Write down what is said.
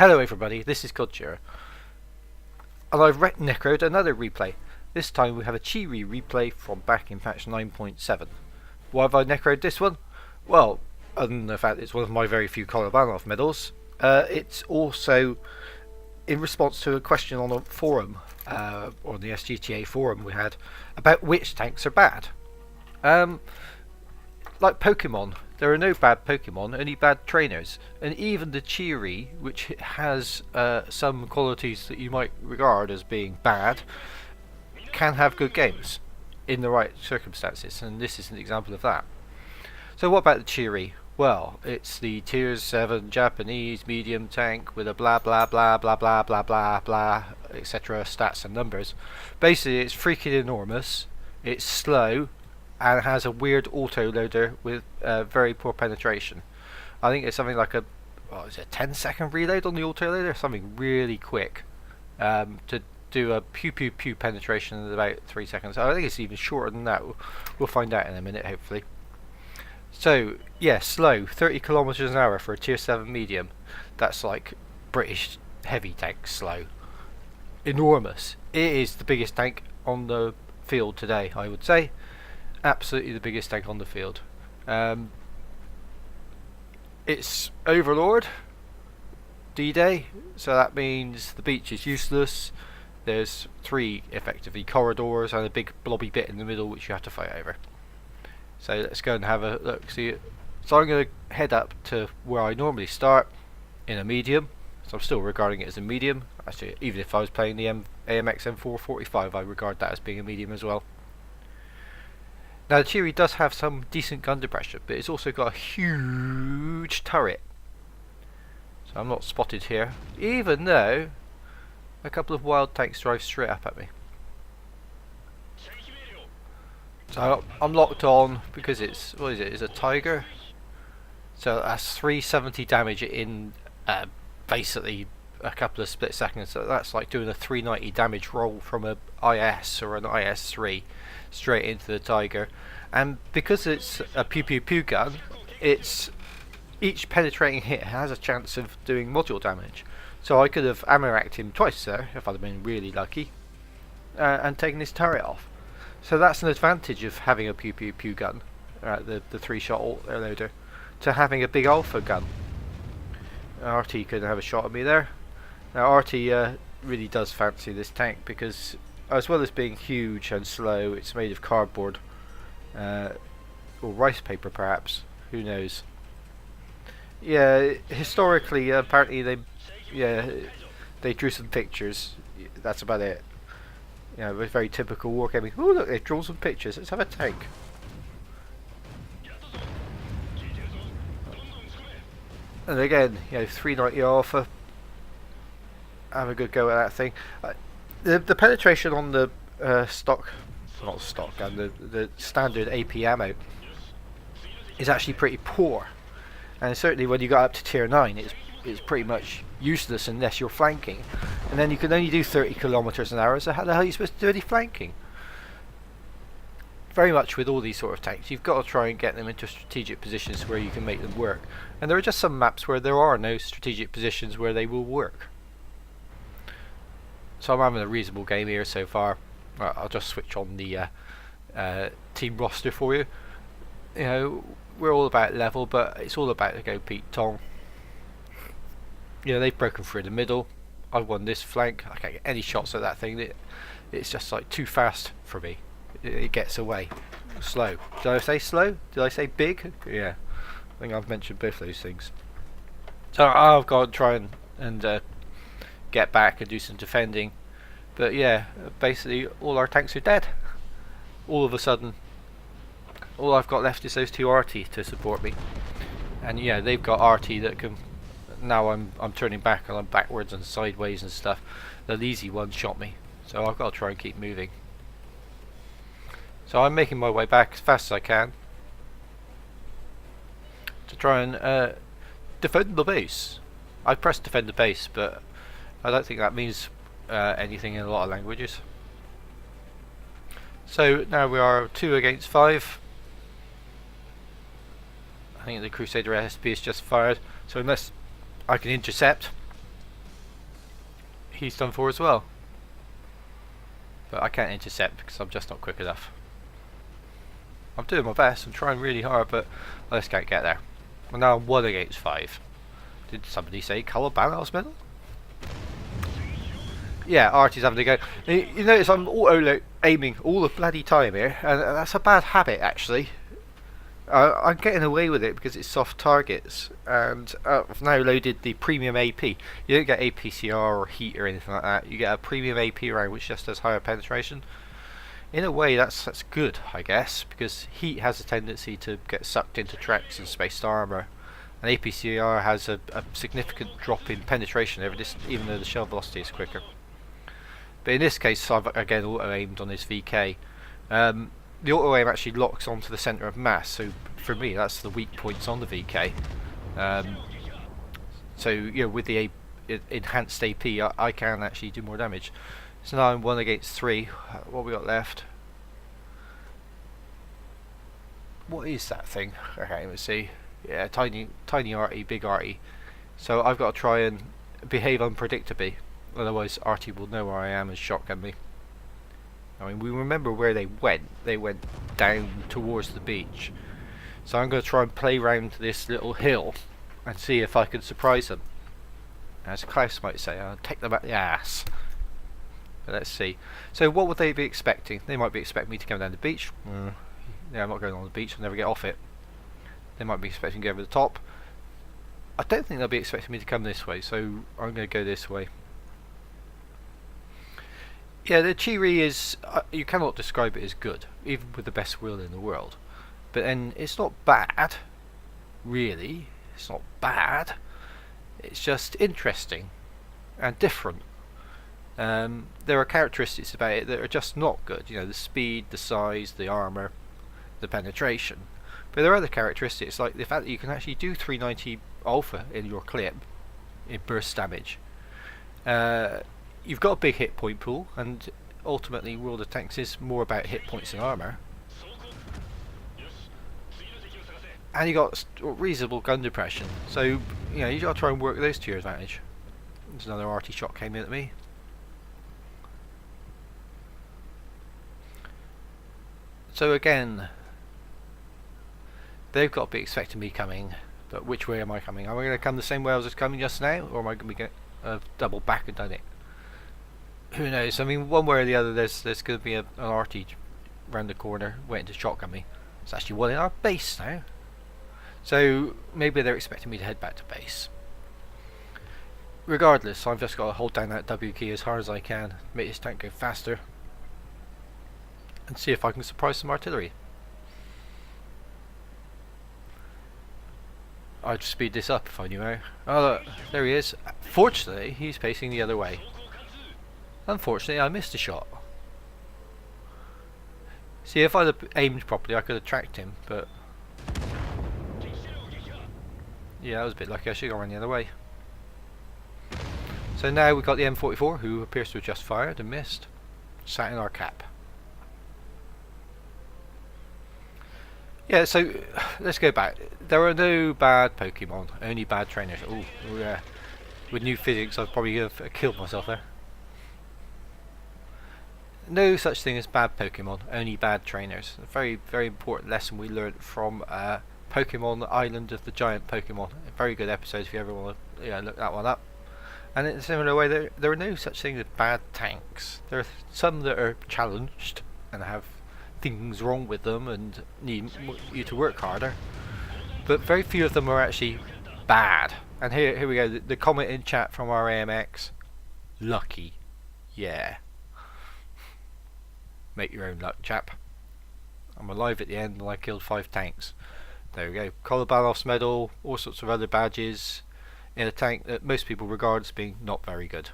Hello everybody, this is Kodjira, and I've necroed another replay. This time we have a Chiri replay from back in patch 9.7. Why have I necroed this one? Well, other than the fact it's one of my very few Kolobanov medals, it's also in response to a question on a forum, or the SGTA forum we had, about which tanks are bad. Like Pokemon, there are no bad Pokemon, only bad trainers. And even the Chiri, which has some qualities that you might regard as being bad, can have good games in the right circumstances, and this is an example of that. So what about the Chiri? Well, it's the tier 7 Japanese medium tank with a blah blah blah blah blah blah blah blah etc. stats and numbers. Basically it's freaking enormous, it's slow, and has a weird autoloader with very poor penetration. I think it's something like a 10-second reload on the autoloader, something really quick, to do a pew pew pew penetration in about 3 seconds. I think it's even shorter than that. We'll find out in a minute, hopefully. So yeah, slow, 30 kilometers an hour for a tier 7 medium. That's like British heavy tank slow. Enormous. It is the biggest tank on the field today, I would say. Absolutely the biggest tank on the field. It's Overlord D-Day, so that means the beach is useless. There's 3 effectively corridors and a big blobby bit in the middle which you have to fight over. So let's go and have a look. See, so I'm going to head up to where I normally start in a medium. So I'm still regarding it as a medium. Actually, even if I was playing the AMX M445, I regard that as being a medium as well. Now the Chiri does have some decent gun depression, but it's also got a huge turret. So I'm not spotted here, even though a couple of wild tanks drive straight up at me. So I'm locked on because it's, what is it, it's a Tiger. So that's 370 damage in basically a couple of split seconds. So that's like doing a 390 damage roll from a IS or an IS-3 straight into the Tiger. And because it's a pew pew pew gun, it's each penetrating hit has a chance of doing module damage. So I could have ammo-racked him twice there if I'd have been really lucky, and taken his turret off. So that's an advantage of having a pew pew pew gun, the 3-shot autoloader, to having a big alpha gun. RT couldn't have a shot at me there. Now RT really does fancy this tank because, as well as being huge and slow, it's made of cardboard, or rice paper perhaps, who knows. Yeah, historically apparently they drew some pictures, that's about it. You know, it was very typical wargaming. Oh look, they draw some pictures, let's have a tank. And again, you know, 390 alpha. Have a good go at that thing. The penetration on the the standard AP ammo is actually pretty poor, and certainly when you got up to tier 9, it's pretty much useless unless you're flanking, and then you can only do 30 kilometers an hour. So how the hell are you supposed to do any flanking? Very much with all these sort of tanks, you've got to try and get them into strategic positions where you can make them work, and there are just some maps where there are no strategic positions where they will work. So I'm having a reasonable game here so far. I'll just switch on the team roster for you. You know, we're all about level, but it's all about to go Pete Tong. You know, they've broken through the middle. I've won this flank. I can't get any shots at that thing. It's just like too fast for me. It gets away. Slow. Did I say slow? Did I say big? Yeah. I think I've mentioned both those things. So I've got to try and get back and do some defending. But yeah, basically all our tanks are dead. All of a sudden, all I've got left is those 2 RT to support me. And yeah, they've got RT that can. Now I'm turning back and I'm backwards and sideways and stuff. The easy one shot me, so I've got to try and keep moving. So I'm making my way back as fast as I can to try and defend the base. I pressed defend the base, but I don't think that means anything in a lot of languages. So now we are 2 against 5. I think the Crusader SB is just fired, so unless I can intercept, he's done for as well. But I can't intercept because I'm just not quick enough. I'm doing my best, I'm trying really hard, but I just can't get there. Well, now I'm 1 against 5. Did somebody say Colour Banos medal? Yeah, Artie's having a go. You notice I'm auto-aiming all the bloody time here, and that's a bad habit actually. I'm getting away with it because it's soft targets, and I've now loaded the premium AP. You don't get APCR or heat or anything like that. You get a premium AP round which just has higher penetration. In a way, that's good, I guess, because heat has a tendency to get sucked into tracks and spaced armour, and APCR has a significant drop in penetration over this, even though the shell velocity is quicker. But in this case, I've again auto-aimed on this VK. The auto-aim actually locks onto the centre of mass, so for me that's the weak points on the VK. So you know, with the enhanced AP, I can actually do more damage. So now I'm 1 against 3. What have we got left? What is that thing? Okay, let's see. Yeah, tiny Artie, big Artie. So I've got to try and behave unpredictably, otherwise Artie will know where I am and shotgun me. I mean, we remember where they went. They went down towards the beach. So I'm going to try and play round this little hill and see if I can surprise them. As Klaus might say, I'll take them at the ass. But let's see. So what would they be expecting? They might be expecting me to come down the beach. Yeah, I'm not going on the beach. I'll never get off it. They might be expecting to go over the top. I don't think they'll be expecting me to come this way, so I'm going to go this way. Yeah, the Chiri is, you cannot describe it as good, even with the best will in the world. But then it's not bad, really. It's not bad. It's just interesting and different. There are characteristics about it that are just not good. You know, the speed, the size, the armour, the penetration. But there are other characteristics, like the fact that you can actually do 390 alpha in your clip in burst damage. You've got a big hit point pool, and ultimately World of Tanks is more about hit points and armour. And you got reasonable gun depression, so you know you got to try and work those to your advantage. There's another Artie shot came in at me. So again, they've got to be expecting me coming, but which way am I coming? Am I going to come the same way I was coming just now, or am I going to be double back and done it? Who knows? I mean, one way or the other, there's going to be an Artie round the corner waiting to shotgun me. It's actually one in our base now, so maybe they're expecting me to head back to base. Regardless, I've just got to hold down that W key as hard as I can, make this tank go faster, and see if I can surprise some artillery. I'd speed this up if I knew how. Oh look, there he is. Fortunately, he's facing the other way. Unfortunately, I missed a shot. See, if I'd have aimed properly, I could have tracked him, but yeah, I was a bit lucky. I should have gone the other way. So now we've got the M44, who appears to have just fired and missed. Sat in our cap. Yeah, so let's go back. There are no bad Pokemon, only bad trainers. Oh yeah. With new physics, I'd probably have killed myself there. No such thing as bad Pokemon, only bad trainers. A very, very important lesson we learnt from Pokemon Island of the Giant Pokemon. A very good episode if you ever want to look that one up. And in a similar way, there are no such things as bad tanks. There are some that are challenged and have things wrong with them and need you to work harder, but very few of them are actually bad. And here we go, the comment in chat from our AMX: lucky. Yeah, make your own luck, chap. I'm alive at the end and I killed 5 tanks. There we go, Kolobanov's medal, all sorts of other badges in a tank that most people regard as being not very good.